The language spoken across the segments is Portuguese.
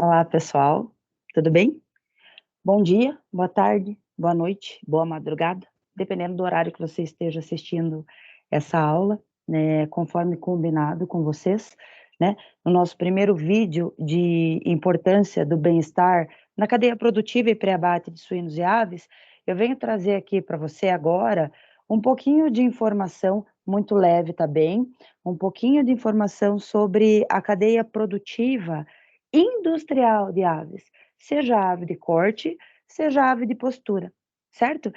Olá, pessoal, tudo bem? Bom dia, boa tarde, boa noite, boa madrugada, dependendo do horário que você esteja assistindo essa aula, né, conforme combinado com vocês, né, no nosso primeiro vídeo de importância do bem-estar na cadeia produtiva e pré-abate de suínos e aves, eu venho trazer aqui para você agora um pouquinho de informação, muito leve também, um pouquinho de informação sobre a cadeia produtiva industrial de aves, seja ave de corte, seja ave de postura, certo?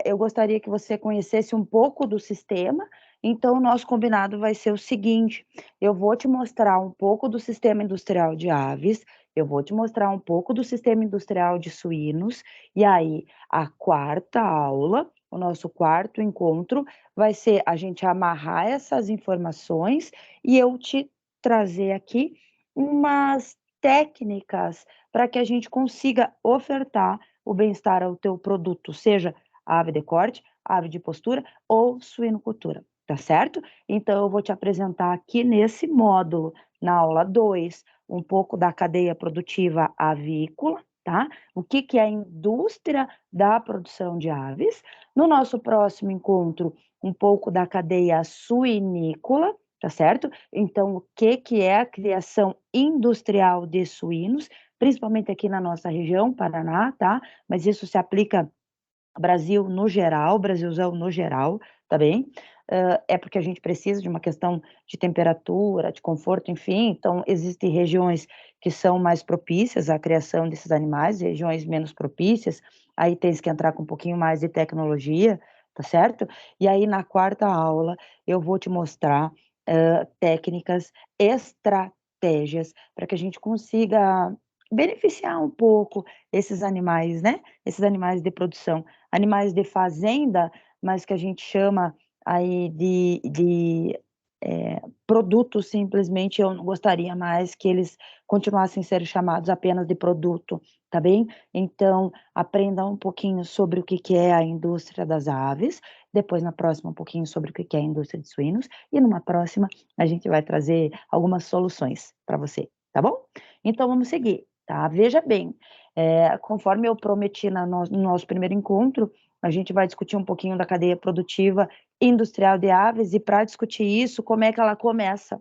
Eu gostaria que você conhecesse um pouco do sistema, então o nosso combinado vai ser o seguinte: eu vou te mostrar um pouco do sistema industrial de aves, eu vou te mostrar um pouco do sistema industrial de suínos, e aí a quarta aula, o nosso quarto encontro, vai ser a gente amarrar essas informações e eu te trazer aqui umas técnicas para que a gente consiga ofertar o bem-estar ao teu produto, seja ave de corte, ave de postura ou suinocultura, tá certo? Então eu vou te apresentar aqui nesse módulo, na aula 2, um pouco da cadeia produtiva avícola, tá? O que que é a indústria da produção de aves. No nosso próximo encontro, um pouco da cadeia suinícola, tá certo? Então, o que que é a criação industrial de suínos, principalmente aqui na nossa região, Paraná, tá? Mas isso se aplica ao Brasil no geral, Brasilzão no geral, tá bem? É porque a gente precisa de uma questão de temperatura, de conforto, enfim, então existem regiões que são mais propícias à criação desses animais, regiões menos propícias, aí tens que entrar com um pouquinho mais de tecnologia, tá certo? E aí na quarta aula eu vou te mostrar técnicas, estratégias para que a gente consiga beneficiar um pouco esses animais, né? Esses animais de produção, animais de fazenda, mas que a gente chama aí produtos, simplesmente eu não gostaria mais que eles continuassem a ser chamados apenas de produto, tá bem? Então, aprenda um pouquinho sobre o que que é a indústria das aves, depois na próxima um pouquinho sobre o que que é a indústria de suínos, e numa próxima a gente vai trazer algumas soluções para você, tá bom? Então vamos seguir, tá? Veja bem, conforme eu prometi no nosso primeiro encontro, a gente vai discutir um pouquinho da cadeia produtiva industrial de aves, e para discutir isso, como é que ela começa?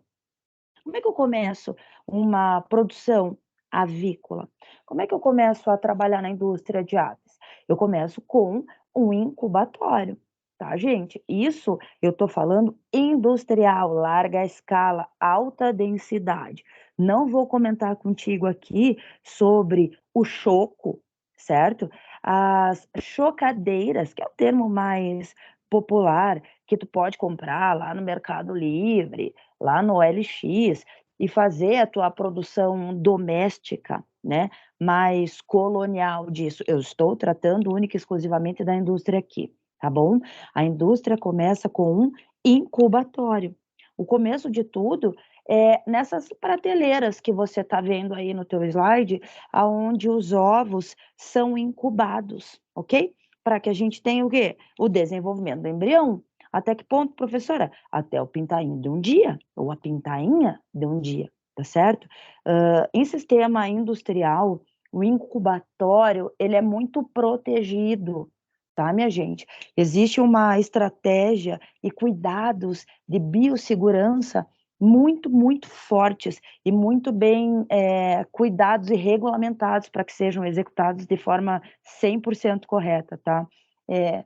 Como é que eu começo uma produção avícola? Como é que eu começo a trabalhar na indústria de aves? Eu começo com um incubatório, tá, gente? Isso eu estou falando industrial, larga escala, alta densidade. Não vou comentar contigo aqui sobre o choco, certo? As chocadeiras, que é o termo mais popular, que tu pode comprar lá no Mercado Livre, lá no OLX, e fazer a tua produção doméstica, né, mais colonial disso. Eu estou tratando única e exclusivamente da indústria aqui, tá bom? A indústria começa com um incubatório. O começo de tudo é nessas prateleiras que você está vendo aí no teu slide, aonde os ovos são incubados, ok? Para que a gente tenha o quê? O desenvolvimento do embrião. Até que ponto, professora? Até o pintainho de um dia, ou a pintainha de um dia, tá certo? Em sistema industrial, o incubatório, ele é muito protegido, tá, minha gente? Existe uma estratégia e cuidados de biossegurança muito, muito fortes e muito bem cuidados e regulamentados para que sejam executados de forma 100% correta, tá? É,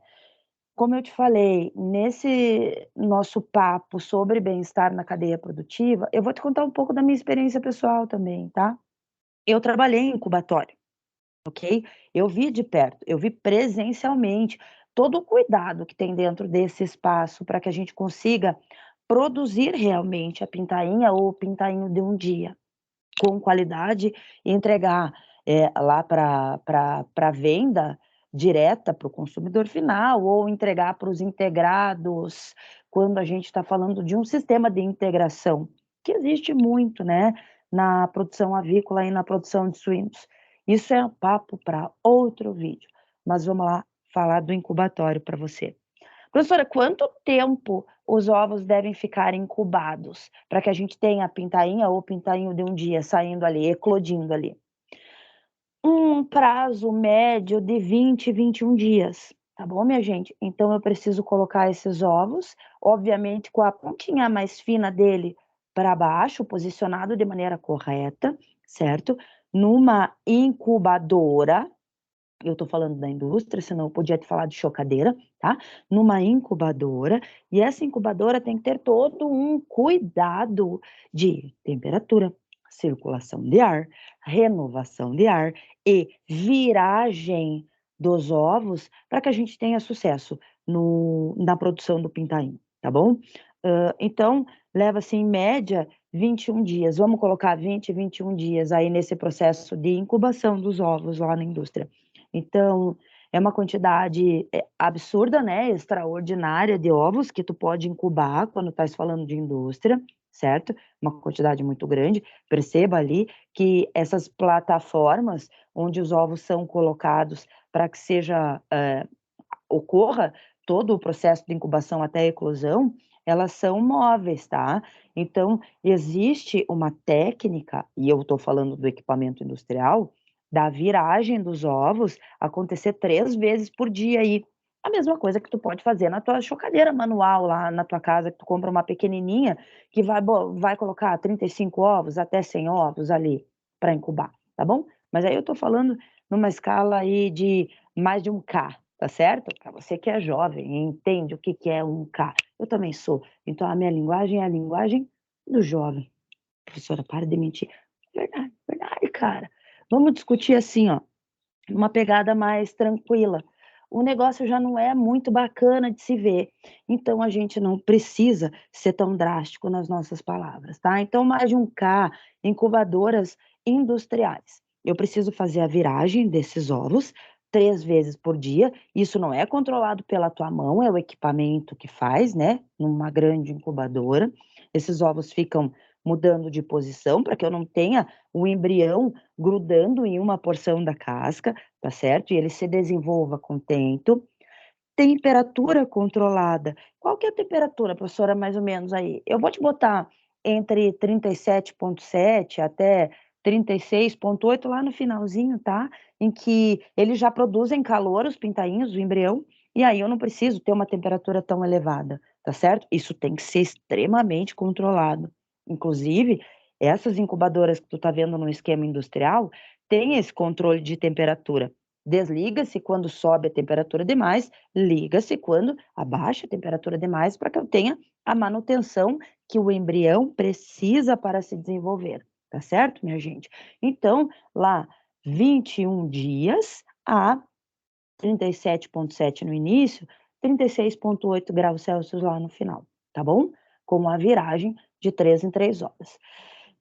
como eu te falei, nesse nosso papo sobre bem-estar na cadeia produtiva, eu vou te contar um pouco da minha experiência pessoal também, tá? Eu trabalhei em incubatório, ok? Eu vi de perto, eu vi presencialmente todo o cuidado que tem dentro desse espaço para que a gente consiga produzir realmente a pintainha ou o pintainho de um dia, com qualidade, e entregar lá para venda direta para o consumidor final, ou entregar para os integrados, quando a gente está falando de um sistema de integração, que existe muito, né, na produção avícola e na produção de suínos. Isso é um papo para outro vídeo, mas vamos lá falar do incubatório para você. Professora, quanto tempo os ovos devem ficar incubados, para que a gente tenha a pintainha ou pintainho de um dia saindo ali, eclodindo ali? Um prazo médio de 20, 21 dias, tá bom, minha gente? Então eu preciso colocar esses ovos, obviamente com a pontinha mais fina dele para baixo, posicionado de maneira correta, certo? Numa incubadora, eu tô falando da indústria, senão eu podia te falar de chocadeira, tá? Numa incubadora, e essa incubadora tem que ter todo um cuidado de temperatura, circulação de ar, renovação de ar e viragem dos ovos para que a gente tenha sucesso na produção do pintainho, tá bom? Então, leva-se em média 21 dias. Vamos colocar 20, 21 dias aí nesse processo de incubação dos ovos lá na indústria. Então, é uma quantidade absurda, né? Extraordinária de ovos que tu pode incubar quando estás falando de indústria, certo? Uma quantidade muito grande. Perceba ali que essas plataformas onde os ovos são colocados para que ocorra todo o processo de incubação até a eclosão, elas são móveis, tá? Então, existe uma técnica, e eu estou falando do equipamento industrial, da viragem dos ovos acontecer 3 vezes por dia aí. A mesma coisa que tu pode fazer na tua chocadeira manual lá na tua casa, que tu compra uma pequenininha, que vai colocar 35 ovos, até 100 ovos ali para incubar, tá bom? Mas aí eu estou falando numa escala aí de mais de 1K, tá certo? Para você que é jovem e entende o que que é 1K. Eu também sou. Então a minha linguagem é a linguagem do jovem. Professora, para de mentir. Verdade, verdade, cara. Vamos discutir assim, ó, uma pegada mais tranquila. O negócio já não é muito bacana de se ver, então a gente não precisa ser tão drástico nas nossas palavras, tá? Então, mais de 1K, incubadoras industriais. Eu preciso fazer a viragem desses ovos 3 vezes por dia. Isso não é controlado pela tua mão, é o equipamento que faz, né? Numa grande incubadora. Esses ovos ficam mudando de posição para que eu não tenha o embrião grudando em uma porção da casca, tá certo? E ele se desenvolva contento. Temperatura controlada. Qual que é a temperatura, professora, mais ou menos aí? Eu vou te botar entre 37,7 até 36,8 lá no finalzinho, tá? Em que eles já produzem calor, os pintainhos, o embrião, e aí eu não preciso ter uma temperatura tão elevada, tá certo? Isso tem que ser extremamente controlado. Inclusive, essas incubadoras que tu tá vendo no esquema industrial têm esse controle de temperatura. Desliga-se quando sobe a temperatura demais, liga-se quando abaixa a temperatura demais, para que eu tenha a manutenção que o embrião precisa para se desenvolver, tá certo, minha gente? Então, lá, 21 dias a 37,7 no início, 36,8 graus Celsius lá no final, tá bom? Com a viragem de 3 em 3 horas.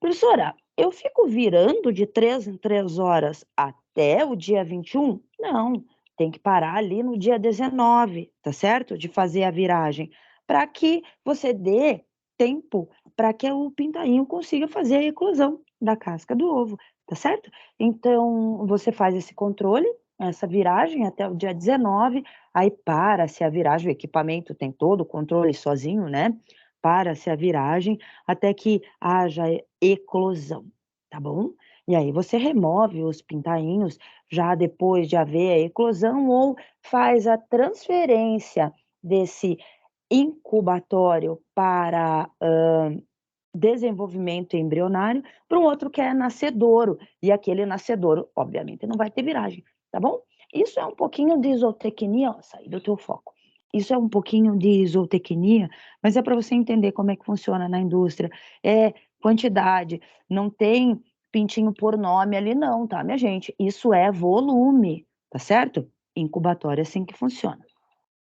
Professora, eu fico virando de 3 em 3 horas até o dia 21? Não, tem que parar ali no dia 19, tá certo? De fazer a viragem, para que você dê tempo para que o pintainho consiga fazer a eclosão da casca do ovo, tá certo? Então, você faz esse controle, essa viragem até o dia 19, aí para-se a viragem, o equipamento tem todo o controle sozinho, né? Para-se a viragem até que haja eclosão, tá bom? E aí você remove os pintainhos já depois de haver a eclosão ou faz a transferência desse incubatório para desenvolvimento embrionário para um outro que é nascedouro, e aquele nascedouro, obviamente, não vai ter viragem, tá bom? Isso é um pouquinho de isotecnia, ó, saí do teu foco. Isso é um pouquinho de isotecnia, mas é para você entender como é que funciona na indústria. É quantidade, não tem pintinho por nome ali não, tá, minha gente? Isso é volume, tá certo? Incubatório é assim que funciona.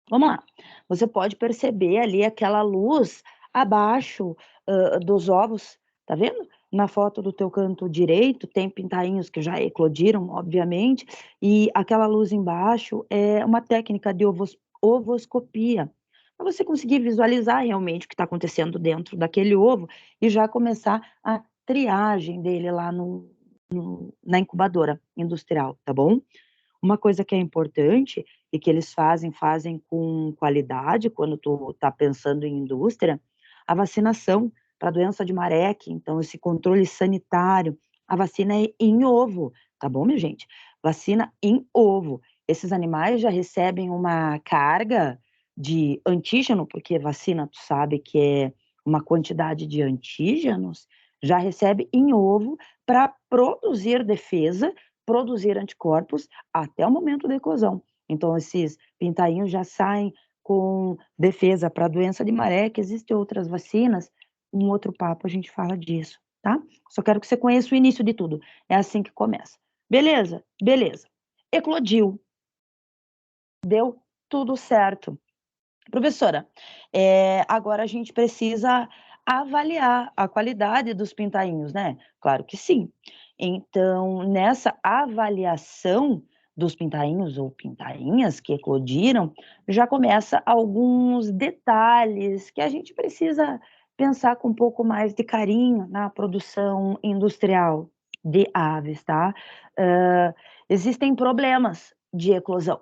Vamos lá. Você pode perceber ali aquela luz abaixo, dos ovos, tá vendo? Na foto do teu canto direito tem pintainhos que já eclodiram, obviamente, e aquela luz embaixo é uma técnica de ovoscopia, para você conseguir visualizar realmente o que está acontecendo dentro daquele ovo e já começar a triagem dele lá na incubadora industrial, tá bom? Uma coisa que é importante e que eles fazem com qualidade quando tu está pensando em indústria, a vacinação para a doença de Marek, então esse controle sanitário, a vacina é em ovo, tá bom, minha gente? Vacina em ovo. Esses animais já recebem uma carga de antígeno, porque vacina, tu sabe que é uma quantidade de antígenos, já recebe em ovo para produzir defesa, produzir anticorpos até o momento da eclosão. Então, esses pintainhos já saem com defesa para a doença de maré, que existem outras vacinas. Um outro papo a gente fala disso, tá? Só quero que você conheça o início de tudo. É assim que começa. Beleza? Beleza. Eclodiu. Deu tudo certo. Professora, agora a gente precisa avaliar a qualidade dos pintainhos, né? Claro que sim. Então, nessa avaliação dos pintainhos ou pintainhas que eclodiram, já começa alguns detalhes que a gente precisa pensar com um pouco mais de carinho na produção industrial de aves, tá? Hã, existem problemas de eclosão.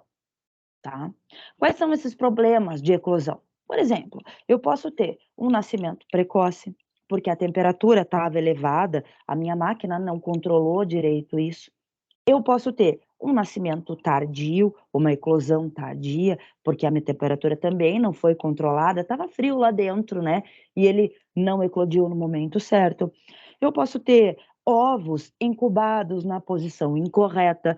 Tá? Quais são esses problemas de eclosão? Por exemplo, eu posso ter um nascimento precoce, porque a temperatura estava elevada, a minha máquina não controlou direito isso. Eu posso ter um nascimento tardio, uma eclosão tardia, porque a minha temperatura também não foi controlada, estava frio lá dentro, né? E ele não eclodiu no momento certo. Eu posso ter ovos incubados na posição incorreta,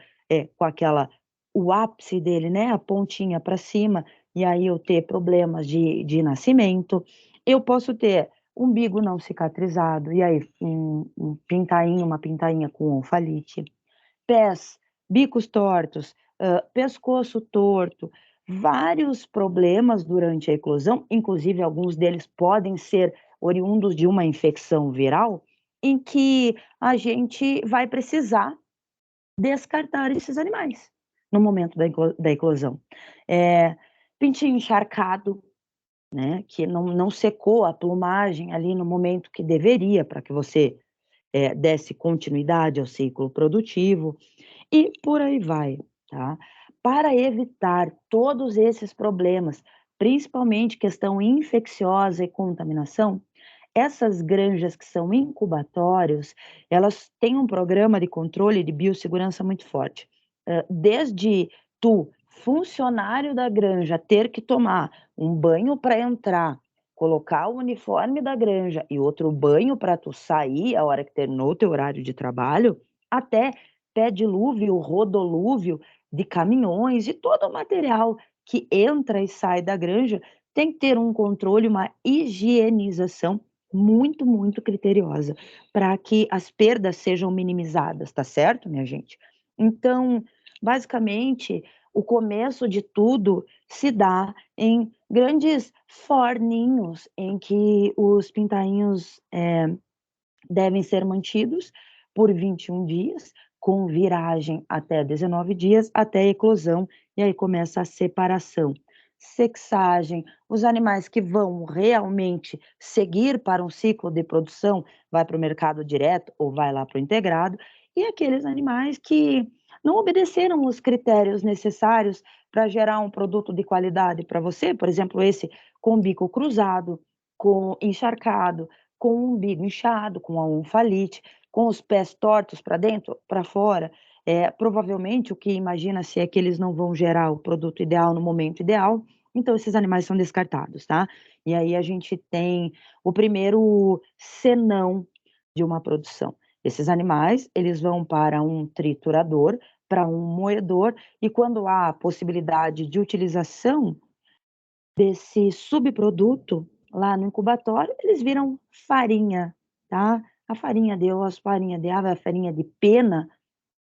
com aquela o ápice dele, né, a pontinha para cima, e aí eu ter problemas de nascimento. Eu posso ter umbigo não cicatrizado, e aí um pintainho, uma pintainha com onfalite, pés, bicos tortos, pescoço torto, vários problemas durante a eclosão, inclusive alguns deles podem ser oriundos de uma infecção viral, em que a gente vai precisar descartar esses animais no momento da eclosão. Pintinho encharcado, né, que não secou a plumagem ali no momento que deveria, para que você desse continuidade ao ciclo produtivo, e por aí vai, tá? Para evitar todos esses problemas, principalmente questão infecciosa e contaminação, essas granjas que são incubatórios, elas têm um programa de controle de biossegurança muito forte. Desde tu, funcionário da granja, ter que tomar um banho para entrar, colocar o uniforme da granja e outro banho para tu sair a hora que terminou o teu horário de trabalho, até pé dilúvio, rodolúvio de caminhões e todo o material que entra e sai da granja tem que ter um controle, uma higienização muito, muito criteriosa, para que as perdas sejam minimizadas, tá certo, minha gente? Então, basicamente, o começo de tudo se dá em grandes forninhos em que os pintainhos devem ser mantidos por 21 dias, com viragem até 19 dias, até a eclosão, e aí começa a separação. Sexagem, os animais que vão realmente seguir para um ciclo de produção, vai para o mercado direto ou vai lá para o integrado, e aqueles animais que não obedeceram os critérios necessários para gerar um produto de qualidade para você, por exemplo, esse com bico cruzado, com encharcado, com o umbigo inchado, com a onfalite, com os pés tortos para dentro, para fora, provavelmente o que imagina-se é que eles não vão gerar o produto ideal no momento ideal, então esses animais são descartados, tá? E aí a gente tem o primeiro senão de uma produção. Esses animais, eles vão para um triturador, para um moedor, e quando há a possibilidade de utilização desse subproduto lá no incubatório, eles viram farinha, tá? A farinha de osso, farinha de ave, a farinha de pena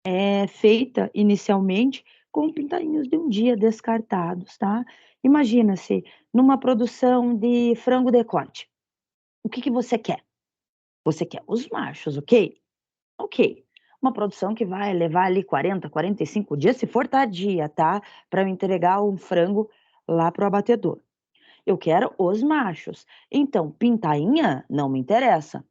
é feita inicialmente com pintainhos de um dia descartados, tá? Imagina-se numa produção de frango de corte. O que que você quer? Você quer os machos, ok? Ok. Uma produção que vai levar ali 40, 45 dias, se for tardia, tá? Para eu entregar um frango lá para o abatedor. Eu quero os machos. Então, pintainha não me interessa.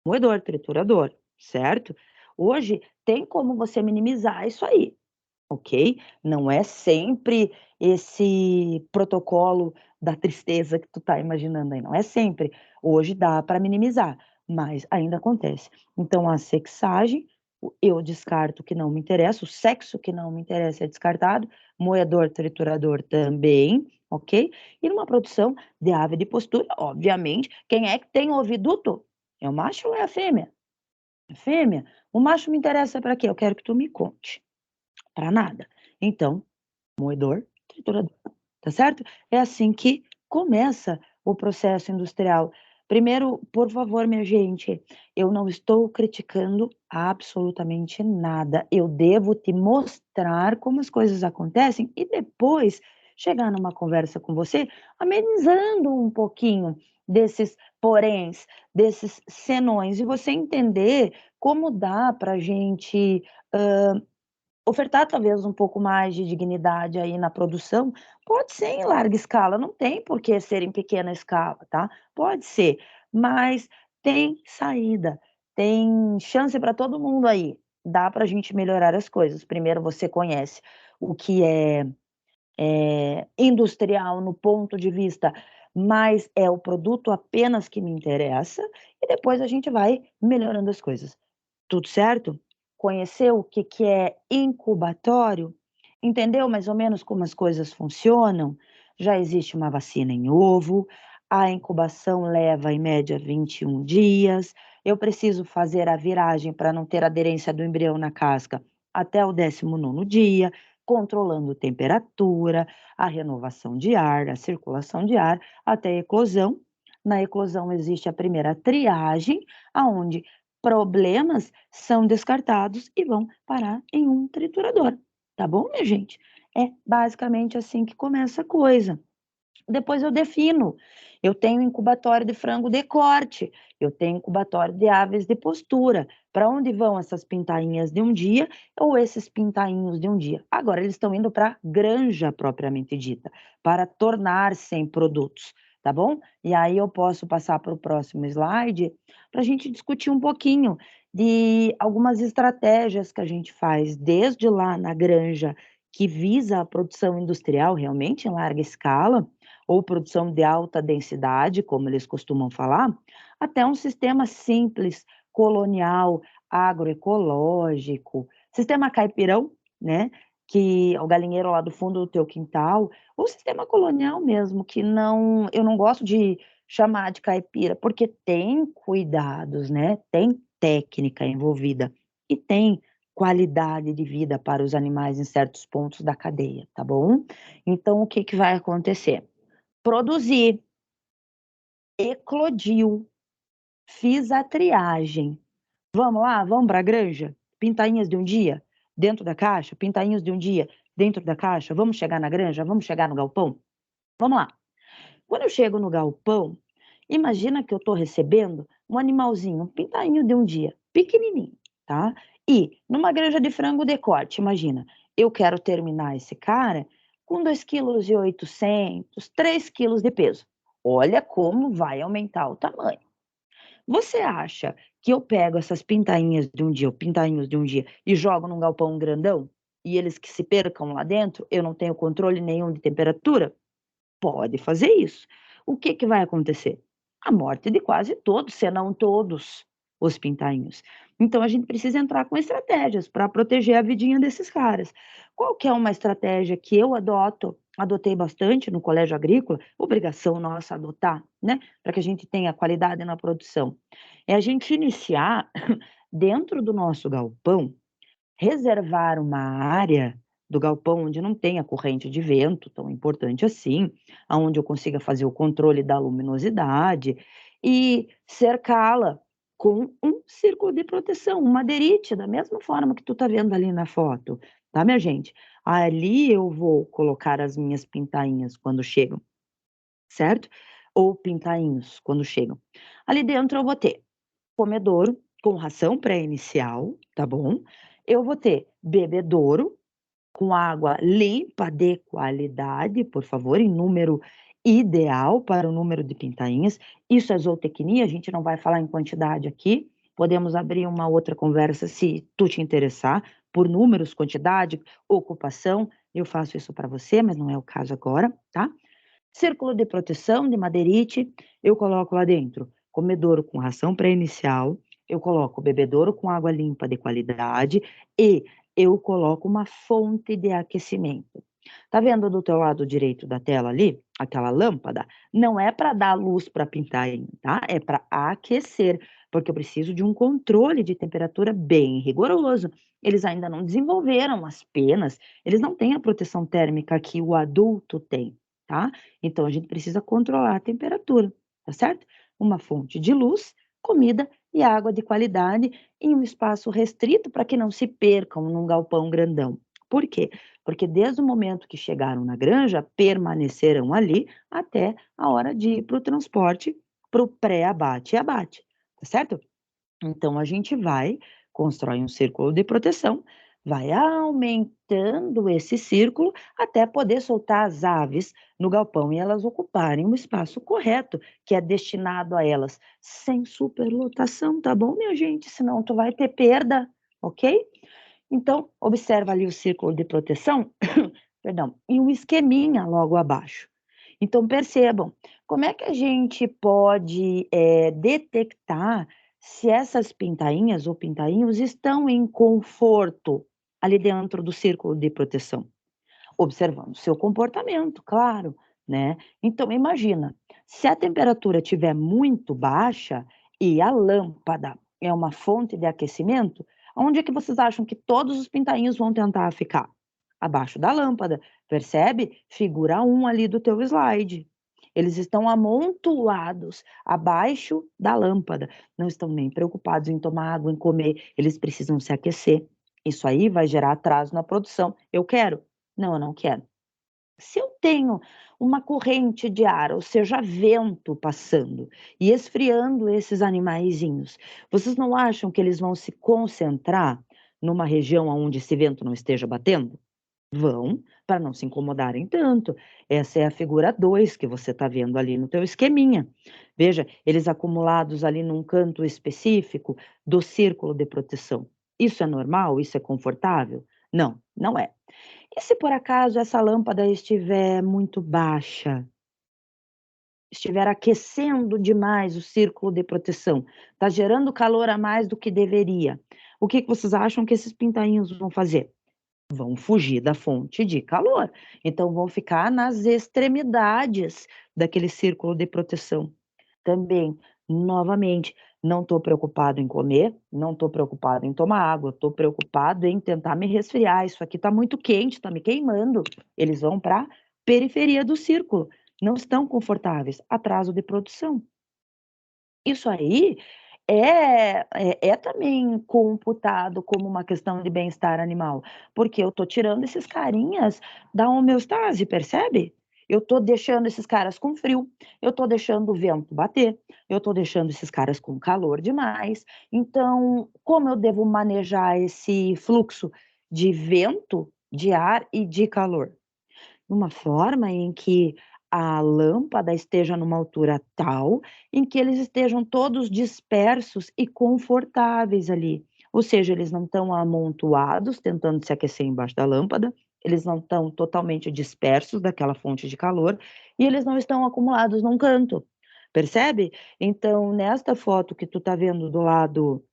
Moedor, triturador, certo? Hoje tem como você minimizar isso aí. ok? Não é sempre esse protocolo da tristeza que tu tá imaginando aí, não é sempre. Hoje dá para minimizar, mas ainda acontece. Então a sexagem, eu descarto que não me interessa, o sexo que não me interessa é descartado, moedor, triturador também, ok? E numa produção de ave de postura, obviamente, quem é que tem oviduto? É o macho ou é a fêmea? A fêmea. O macho me interessa para quê? Eu quero que tu me conte. Para nada. Então, moedor, triturador, tá certo? É assim que começa o processo industrial. Primeiro, por favor, minha gente, eu não estou criticando absolutamente nada. Eu devo te mostrar como as coisas acontecem e depois chegar numa conversa com você, amenizando um pouquinho desses poréns, desses senões, e você entender como dá para gente ofertar talvez um pouco mais de dignidade aí na produção, pode ser em larga escala, não tem por que ser em pequena escala, tá? Pode ser, mas tem saída, tem chance para todo mundo aí. Dá para a gente melhorar as coisas. Primeiro você conhece o que é industrial no ponto de vista, mas é o produto apenas que me interessa, e depois a gente vai melhorando as coisas. Tudo certo? Conheceu o que que é incubatório? Entendeu mais ou menos como as coisas funcionam? Já existe uma vacina em ovo, a incubação leva em média 21 dias. Eu preciso fazer a viragem para não ter aderência do embrião na casca até o 19º dia, controlando temperatura, a renovação de ar, a circulação de ar, até a eclosão. Na eclosão existe a primeira triagem, aonde problemas são descartados e vão parar em um triturador. Tá bom, minha gente? É basicamente assim que começa a coisa. Depois eu defino. Eu tenho incubatório de frango de corte, eu tenho incubatório de aves de postura. Para onde vão essas pintainhas de um dia ou esses pintainhos de um dia? Agora eles estão indo para a granja propriamente dita, para tornar-se em produtos, tá bom? E aí eu posso passar para o próximo slide para a gente discutir um pouquinho de algumas estratégias que a gente faz desde lá na granja que visa a produção industrial realmente em larga escala ou produção de alta densidade, como eles costumam falar, até um sistema simples, colonial, agroecológico, sistema caipirão, né? Que é o galinheiro lá do fundo do teu quintal, ou sistema colonial mesmo, que não, eu não gosto de chamar de caipira, porque tem cuidados, né? Tem técnica envolvida e tem qualidade de vida para os animais em certos pontos da cadeia, tá bom? Então, o que que vai acontecer? Produzi, eclodiu, fiz a triagem. Vamos lá, vamos para a granja? Pintainhas de um dia, dentro da caixa, pintainhos de um dia, dentro da caixa. Vamos chegar na granja? Vamos chegar no galpão? Vamos lá. Quando eu chego no galpão, imagina que eu estou recebendo um animalzinho, um pintainho de um dia, pequenininho, tá? E numa granja de frango de corte, imagina, eu quero terminar esse cara com 2,8 kg, 3 quilos de peso. Olha como vai aumentar o tamanho. Você acha que eu pego essas pintainhas de um dia, ou pintainhos de um dia, e jogo num galpão grandão? E eles que se percam lá dentro, eu não tenho controle nenhum de temperatura? Pode fazer isso. O que que vai acontecer? A morte de quase todos, se não todos, os pintainhos. Então a gente precisa entrar com estratégias para proteger a vidinha desses caras. Qual que é uma estratégia que eu adotei bastante no colégio agrícola, obrigação nossa adotar, né, para que a gente tenha qualidade na produção. É a gente iniciar dentro do nosso galpão, reservar uma área do galpão onde não tenha corrente de vento tão importante assim, aonde eu consiga fazer o controle da luminosidade e cercá-la com um círculo de proteção, um madeirite, da mesma forma que tu tá vendo ali na foto, tá, minha gente? Ali eu vou colocar as minhas pintainhas quando chegam, certo? Ou pintainhos quando chegam. Ali dentro eu vou ter comedouro com ração pré-inicial, tá bom? Eu vou ter bebedouro com água limpa de qualidade, por favor, em número ideal para o número de pintainhas. Isso é zootecnia, a gente não vai falar em quantidade aqui. Podemos abrir uma outra conversa se tu te interessar. por números, quantidade, ocupação, eu faço isso para você, mas não é o caso agora, tá? Círculo de proteção de madeirite, eu coloco lá dentro comedouro com ração pré-inicial, eu coloco bebedouro com água limpa de qualidade e eu coloco uma fonte de aquecimento. Tá vendo do teu lado direito da tela ali, aquela lâmpada? Não é para dar luz para pintainha, tá? É para aquecer, porque eu preciso de um controle de temperatura bem rigoroso. Eles ainda não desenvolveram as penas, eles não têm a proteção térmica que o adulto tem, tá? Então a gente precisa controlar a temperatura, tá certo? Uma fonte de luz, comida e água de qualidade em um espaço restrito para que não se percam num galpão grandão. Por quê? Porque desde o momento que chegaram na granja, permaneceram ali até a hora de ir para o transporte, para o pré-abate e abate, tá certo? Então a gente vai, constrói um círculo de proteção, vai aumentando esse círculo até poder soltar as aves no galpão e elas ocuparem o espaço correto, que é destinado a elas, sem superlotação, tá bom, minha gente? Senão tu vai ter perda, ok? Então, observa ali o círculo de proteção, perdão, e um esqueminha logo abaixo. Então, percebam, como é que a gente pode detectar se essas pintainhas ou pintainhos estão em conforto ali dentro do círculo de proteção? Observando o seu comportamento, claro, né? Então, imagina, se a temperatura estiver muito baixa e a lâmpada é uma fonte de aquecimento, onde é que vocês acham que todos os pintainhos vão tentar ficar? Abaixo da lâmpada, percebe? Figura 1 ali do teu slide. Eles estão amontoados abaixo da lâmpada, não estão nem preocupados em tomar água, em comer, eles precisam se aquecer. Isso aí vai gerar atraso na produção. Eu quero? Não, eu não quero. Se eu tenho uma corrente de ar, ou seja, vento passando e esfriando esses animaizinhos, vocês não acham que eles vão se concentrar numa região onde esse vento não esteja batendo? Vão, para não se incomodarem tanto. Essa é a figura 2 que você está vendo ali no teu esqueminha. Veja, eles acumulados ali num canto específico do círculo de proteção. Isso é normal? Isso é confortável? Não, não é. E se por acaso essa lâmpada estiver muito baixa, estiver aquecendo demais o círculo de proteção, está gerando calor a mais do que deveria, o que vocês acham que esses pintainhos vão fazer? Vão fugir da fonte de calor, então vão ficar nas extremidades daquele círculo de proteção. Também, novamente, não estou preocupado em comer, não estou preocupado em tomar água, estou preocupado em tentar me resfriar. Isso aqui está muito quente, está me queimando. Eles vão para a periferia do círculo, não estão confortáveis, atraso de produção. Isso aí é também computado como uma questão de bem-estar animal, porque eu estou tirando esses carinhas da homeostase, percebe? Eu estou deixando esses caras com frio, eu estou deixando o vento bater, eu estou deixando esses caras com calor demais. Então, como eu devo manejar esse fluxo de vento, de ar e de calor? Uma forma em que a lâmpada esteja numa altura tal, em que eles estejam todos dispersos e confortáveis ali. Ou seja, eles não estão amontoados tentando se aquecer embaixo da lâmpada, eles não estão totalmente dispersos daquela fonte de calor e eles não estão acumulados num canto. Percebe? Então, nesta foto que tu está vendo do lado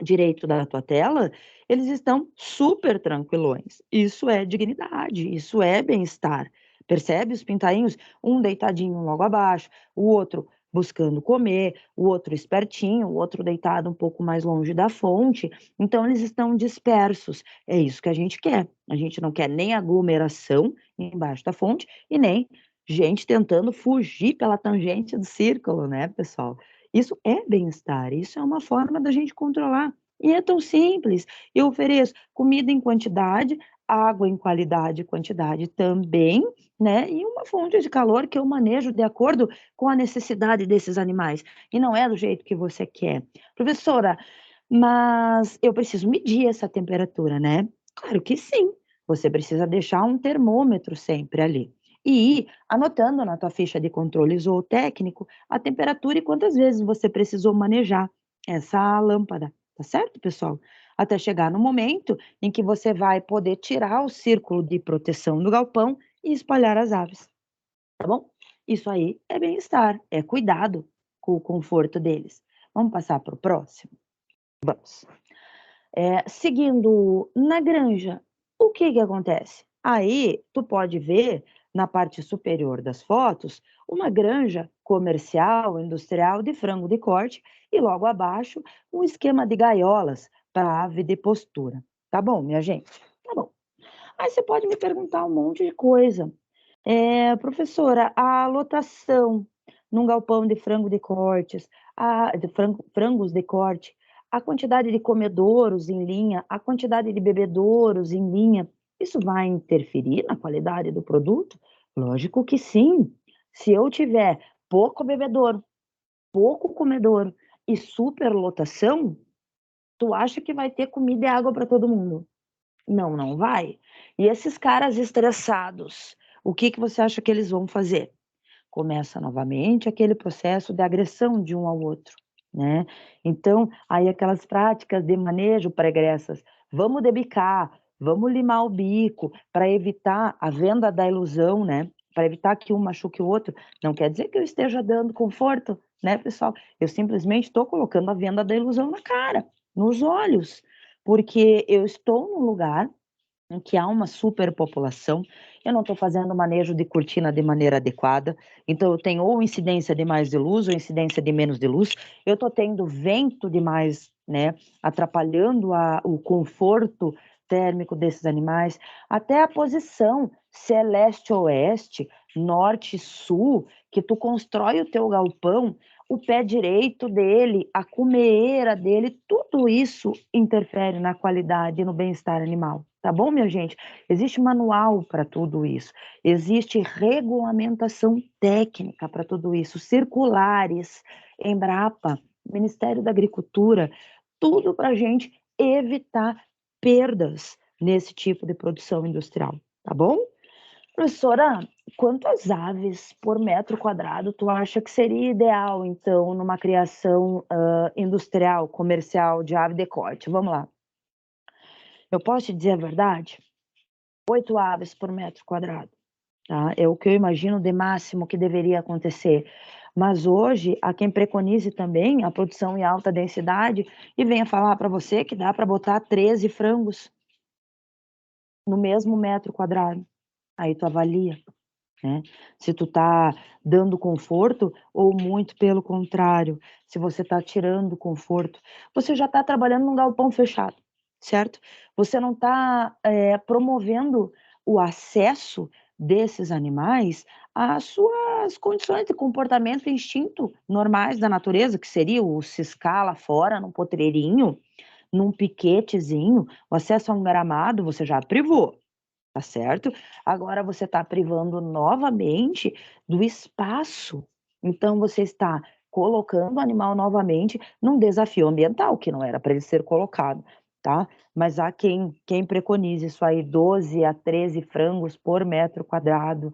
direito da tua tela, eles estão super tranquilões. Isso é dignidade, isso é bem-estar. Percebe os pintainhos? Um deitadinho logo abaixo, o outro buscando comer, o outro espertinho, o outro deitado um pouco mais longe da fonte. Então, eles estão dispersos. É isso que a gente quer. A gente não quer nem aglomeração embaixo da fonte e nem gente tentando fugir pela tangente do círculo, né, pessoal? Isso é bem-estar, isso é uma forma da gente controlar. E é tão simples. Eu ofereço comida em quantidade, água em qualidade e quantidade também, né? E uma fonte de calor que eu manejo de acordo com a necessidade desses animais. E não é do jeito que você quer. Professora, mas eu preciso medir essa temperatura, né? Claro que sim. Você precisa deixar um termômetro sempre ali. E ir anotando na tua ficha de controle zootécnico a temperatura e quantas vezes você precisou manejar essa lâmpada, tá certo, pessoal? Até chegar no momento em que você vai poder tirar o círculo de proteção do galpão e espalhar as aves, tá bom? Isso aí é bem-estar, é cuidado com o conforto deles. Vamos passar para o próximo? Vamos. Seguindo na granja, o que que acontece? Aí tu pode ver na parte superior das fotos uma granja comercial, industrial de frango de corte e logo abaixo um esquema de gaiolas para ave de postura. Tá bom, minha gente? Tá bom. Aí você pode me perguntar um monte de coisa. Professora, a lotação num galpão de frango de cortes, frangos de corte, a quantidade de comedouros em linha, a quantidade de bebedouros em linha, isso vai interferir na qualidade do produto? Lógico que sim. Se eu tiver pouco bebedouro, pouco comedouro e superlotação, tu acha que vai ter comida e água para todo mundo? Não, não vai. E esses caras estressados, o que que você acha que eles vão fazer? Começa novamente aquele processo de agressão de um ao outro, né? Então, aí aquelas práticas de manejo pregressas, vamos debicar, vamos limar o bico para evitar a venda da ilusão, né? Para evitar que um machuque o outro. Não quer dizer que eu esteja dando conforto, né, pessoal? Eu simplesmente estou colocando a venda da ilusão na cara, nos olhos, porque eu estou num lugar em que há uma superpopulação, eu não estou fazendo manejo de cortina de maneira adequada, então eu tenho ou incidência de mais de luz ou incidência de menos de luz, eu estou tendo vento demais, né, atrapalhando o conforto térmico desses animais, até a posição, se é leste-oeste, norte-sul, que tu constrói o teu galpão, o pé direito dele, a cumeeira dele, tudo isso interfere na qualidade e no bem-estar animal. Tá bom, minha gente? Existe manual para tudo isso, existe regulamentação técnica para tudo isso, circulares, Embrapa, Ministério da Agricultura, tudo para a gente evitar perdas nesse tipo de produção industrial, tá bom? Professora, quantas aves por metro quadrado tu acha que seria ideal, então, numa criação industrial, comercial de ave de corte? Vamos lá. Eu posso te dizer a verdade? 8 aves por metro quadrado, tá? É o que eu imagino de máximo que deveria acontecer. Mas hoje, há quem preconize também a produção em alta densidade e venha falar para você que dá para botar 13 frangos no mesmo metro quadrado. Aí tu avalia, né? Se tu tá dando conforto ou muito pelo contrário, se você tá tirando conforto, você já tá trabalhando num galpão fechado, certo? Você não tá promovendo o acesso desses animais às suas condições de comportamento e instinto normais da natureza, que seria o ciscar lá fora, num potreirinho, num piquetezinho, o acesso a um gramado, você já privou, tá certo? Agora você está privando novamente do espaço. Então você está colocando o animal novamente num desafio ambiental, que não era para ele ser colocado, tá? Mas há quem preconize isso aí, 12 a 13 frangos por metro quadrado,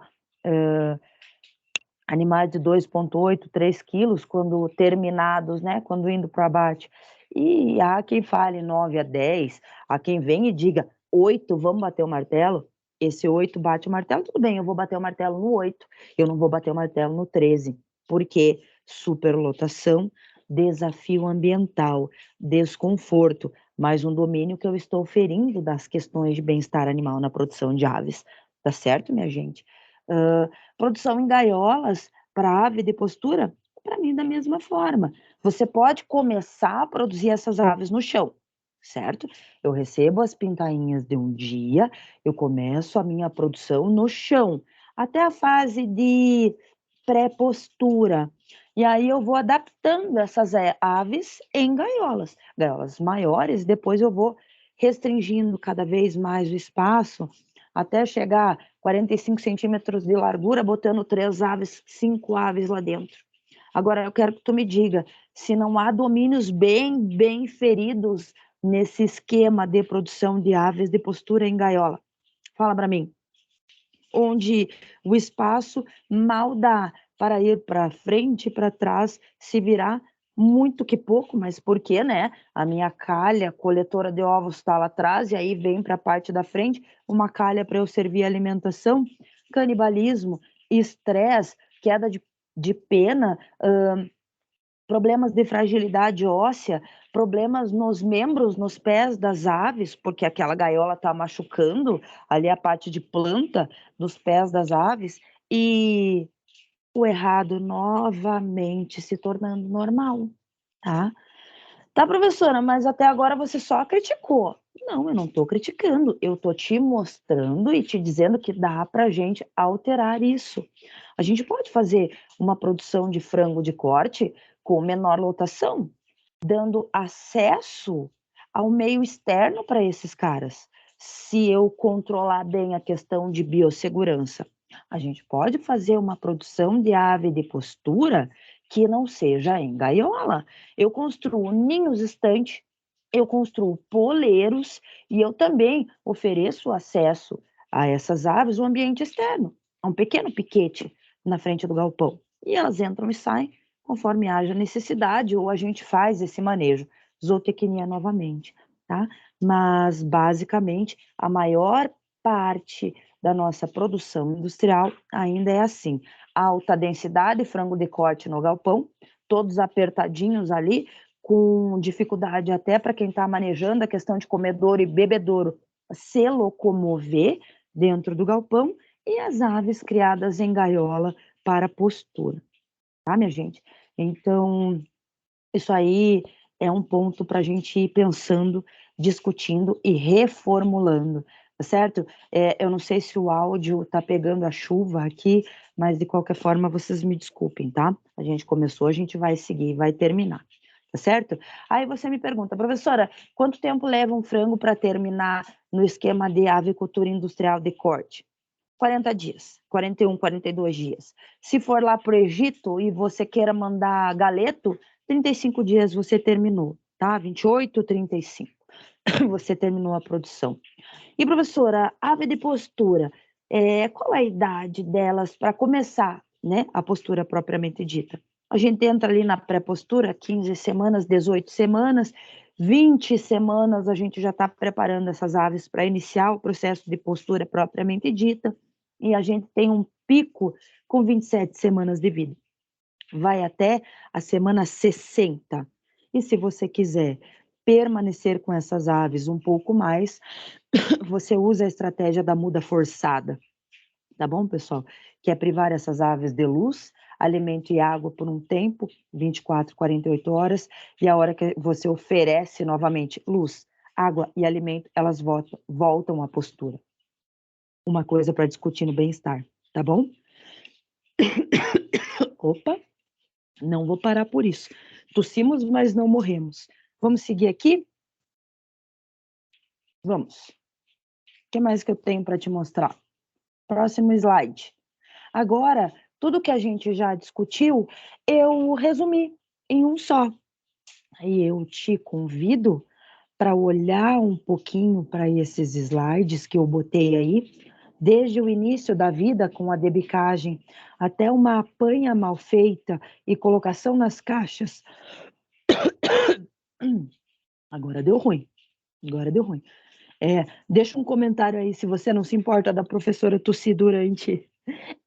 animais de 2,8, 3 quilos, quando terminados, né? Quando indo para o abate. E há quem fale 9 a 10, há quem venha e diga 8, vamos bater o martelo. Esse 8 bate o martelo, tudo bem, eu vou bater o martelo no 8, eu não vou bater o martelo no 13. Por quê? Superlotação, desafio ambiental, desconforto, mais um domínio que eu estou ferindo das questões de bem-estar animal na produção de aves. Tá certo, minha gente? Produção em gaiolas para ave de postura, para mim da mesma forma. Você pode começar a produzir essas aves no chão, certo? Eu recebo as pintainhas de um dia, eu começo a minha produção no chão, até a fase de pré-postura. E aí eu vou adaptando essas aves em gaiolas, gaiolas maiores, depois eu vou restringindo cada vez mais o espaço até chegar 45 centímetros de largura, botando 3 aves, 5 aves lá dentro. Agora, eu quero que tu me diga se não há domínios bem feridos nesse esquema de produção de aves de postura em gaiola. Fala para mim. Onde o espaço mal dá para ir para frente e para trás, se virar muito que pouco, mas por quê, né? A minha calha coletora de ovos está lá atrás, e aí vem para a parte da frente uma calha para eu servir alimentação, canibalismo, estresse, queda de pena, problemas de fragilidade óssea, problemas nos membros, nos pés das aves, porque aquela gaiola está machucando ali a parte de planta dos pés das aves, e o errado novamente se tornando normal, tá? Tá, professora, mas até agora você só criticou. Não, eu não estou criticando, eu estou te mostrando e te dizendo que dá para a gente alterar isso. A gente pode fazer uma produção de frango de corte com menor lotação, dando acesso ao meio externo para esses caras. Se eu controlar bem a questão de biossegurança, a gente pode fazer uma produção de ave de postura que não seja em gaiola. Eu construo ninhos estantes, eu construo poleiros e eu também ofereço acesso a essas aves, o ambiente externo, a um pequeno piquete na frente do galpão. E elas entram e saem conforme haja necessidade, ou a gente faz esse manejo, zootecnia novamente, tá? Mas, basicamente, a maior parte da nossa produção industrial ainda é assim, alta densidade, frango de corte no galpão, todos apertadinhos ali, com dificuldade até para quem está manejando a questão de comedouro e bebedouro se locomover dentro do galpão, e as aves criadas em gaiola para postura, tá, minha gente? Então, isso aí é um ponto para a gente ir pensando, discutindo e reformulando, tá certo? Eu não sei se o áudio está pegando a chuva aqui, mas de qualquer forma vocês me desculpem, tá? A gente começou, a gente vai seguir, vai terminar, tá certo? Aí você me pergunta, professora, quanto tempo leva um frango para terminar no esquema de avicultura industrial de corte? 40 dias, 41, 42 dias. Se for lá para o Egito e você queira mandar galeto, 35 dias você terminou, tá? 28, 35, você terminou a produção. E professora, ave de postura, qual é a idade delas para começar, né, a postura propriamente dita? A gente entra ali na pré-postura, 15 semanas, 18 semanas, 20 semanas a gente já está preparando essas aves para iniciar o processo de postura propriamente dita, e a gente tem um pico com 27 semanas de vida. Vai até a semana 60. E se você quiser permanecer com essas aves um pouco mais, você usa a estratégia da muda forçada, tá bom, pessoal? Que é privar essas aves de luz, alimento e água por um tempo, 24, 48 horas, e a hora que você oferece novamente luz, água e alimento, elas voltam à postura. Uma coisa para discutir no bem-estar, tá bom? Opa, não vou parar por isso. Tossimos, mas não morremos. Vamos seguir aqui? Vamos. O que mais que eu tenho para te mostrar? Próximo slide. Agora, tudo que a gente já discutiu, eu resumi em um só. Aí eu te convido para olhar um pouquinho para esses slides que eu botei aí, desde o início da vida com a debicagem até uma apanha mal feita e colocação nas caixas. Agora deu ruim. Agora deu ruim. Deixa um comentário aí se você não se importa da professora tossir durante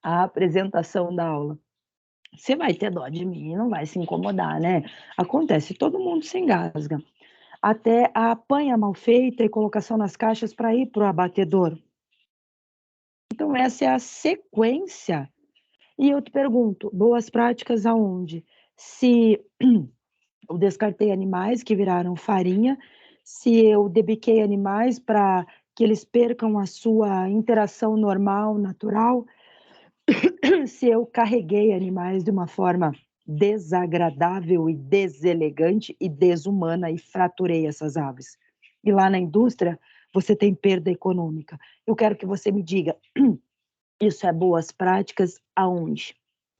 a apresentação da aula. Você vai ter dó de mim, não vai se incomodar, né? Acontece, todo mundo se engasga. Até a apanha mal feita e colocação nas caixas para ir para o abatedor. Então, essa é a sequência. E eu te pergunto, boas práticas aonde? Se eu descartei animais que viraram farinha, se eu debiquei animais para que eles percam a sua interação normal, natural, se eu carreguei animais de uma forma desagradável e deselegante e desumana e fraturei essas aves. E lá na indústria, você tem perda econômica. Eu quero que você me diga, isso é boas práticas aonde?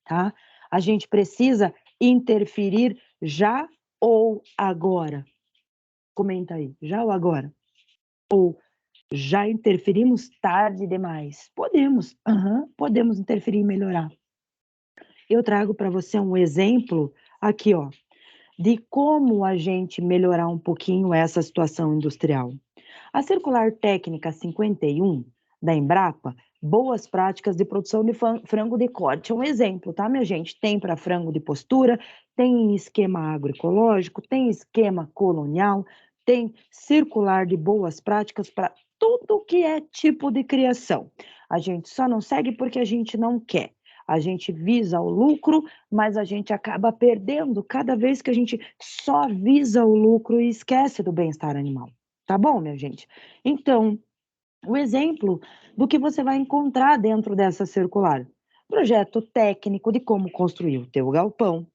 Tá? A gente precisa interferir já ou agora? Comenta aí, já ou agora? Ou já interferimos tarde demais? Podemos, podemos interferir e melhorar. Eu trago para você um exemplo aqui, ó. de como a gente melhorar um pouquinho essa situação industrial. A Circular Técnica 51 da Embrapa, boas práticas de produção de frango de corte, é um exemplo, tá, minha gente? Tem para frango de postura, tem esquema agroecológico, tem esquema colonial, tem circular de boas práticas para tudo que é tipo de criação. A gente só não segue porque a gente não quer. A gente visa o lucro, mas a gente acaba perdendo cada vez que a gente só visa o lucro e esquece do bem-estar animal. Tá bom, minha gente? Então, o exemplo do que você vai encontrar dentro dessa circular. Projeto técnico de como construir o teu galpão,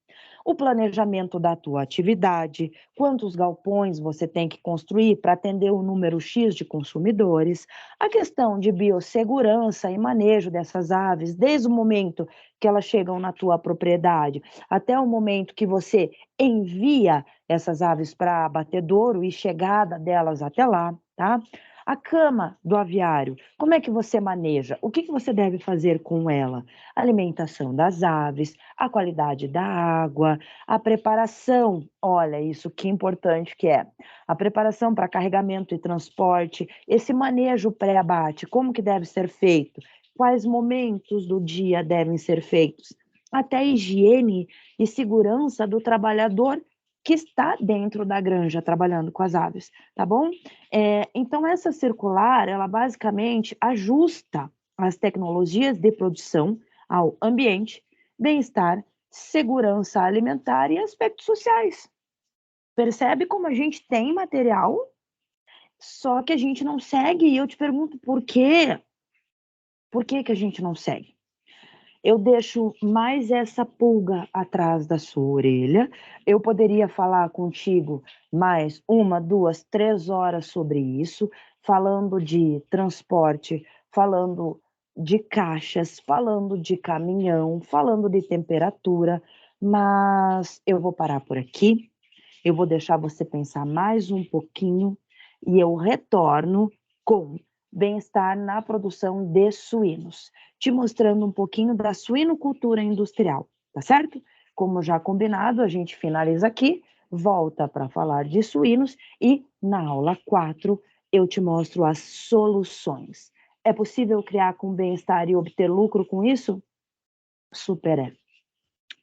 o planejamento da tua atividade, quantos galpões você tem que construir para atender o número X de consumidores, a questão de biossegurança e manejo dessas aves, desde o momento que elas chegam na tua propriedade até o momento que você envia essas aves para abatedouro e chegada delas até lá, tá? A cama do aviário, como é que você maneja? O que você deve fazer com ela? A alimentação das aves, a qualidade da água, a preparação. Olha, isso que importante que é. A preparação para carregamento e transporte, esse manejo pré-abate, como que deve ser feito? Quais momentos do dia devem ser feitos? Até a higiene e segurança do trabalhador que está dentro da granja trabalhando com as aves, tá bom? Então, essa circular, ela basicamente ajusta as tecnologias de produção ao ambiente, bem-estar, segurança alimentar e aspectos sociais. Percebe como a gente tem material, só que a gente não segue, e eu te pergunto por quê? Por que que a gente não segue? Eu deixo mais essa pulga atrás da sua orelha. Eu poderia falar contigo mais 1, 2, 3 horas sobre isso, falando de transporte, falando de caixas, falando de caminhão, falando de temperatura, mas eu vou parar por aqui. Eu vou deixar você pensar mais um pouquinho e eu retorno com bem-estar na produção de suínos, te mostrando um pouquinho da suinocultura industrial, tá certo? Como já combinado, a gente finaliza aqui, volta para falar de suínos e na aula 4 eu te mostro as soluções. É possível criar com bem-estar e obter lucro com isso? Super é,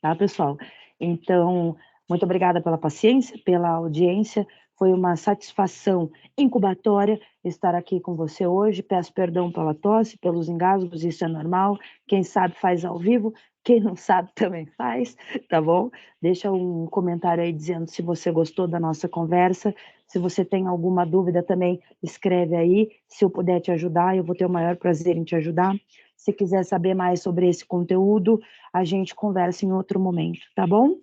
tá, pessoal? Então, muito obrigada pela paciência, pela audiência. Foi uma satisfação incubatória estar aqui com você hoje. Peço perdão pela tosse, pelos engasgos, isso é normal. Quem sabe faz ao vivo, quem não sabe também faz, tá bom? Deixa um comentário aí dizendo se você gostou da nossa conversa. Se você tem alguma dúvida também, escreve aí. Se eu puder te ajudar, eu vou ter o maior prazer em te ajudar. Se quiser saber mais sobre esse conteúdo, a gente conversa em outro momento, tá bom?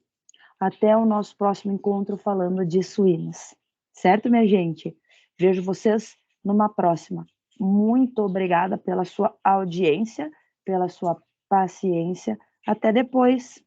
Até o nosso próximo encontro falando de suínos. Certo, minha gente? Vejo vocês numa próxima. Muito obrigada pela sua audiência, pela sua paciência. Até depois.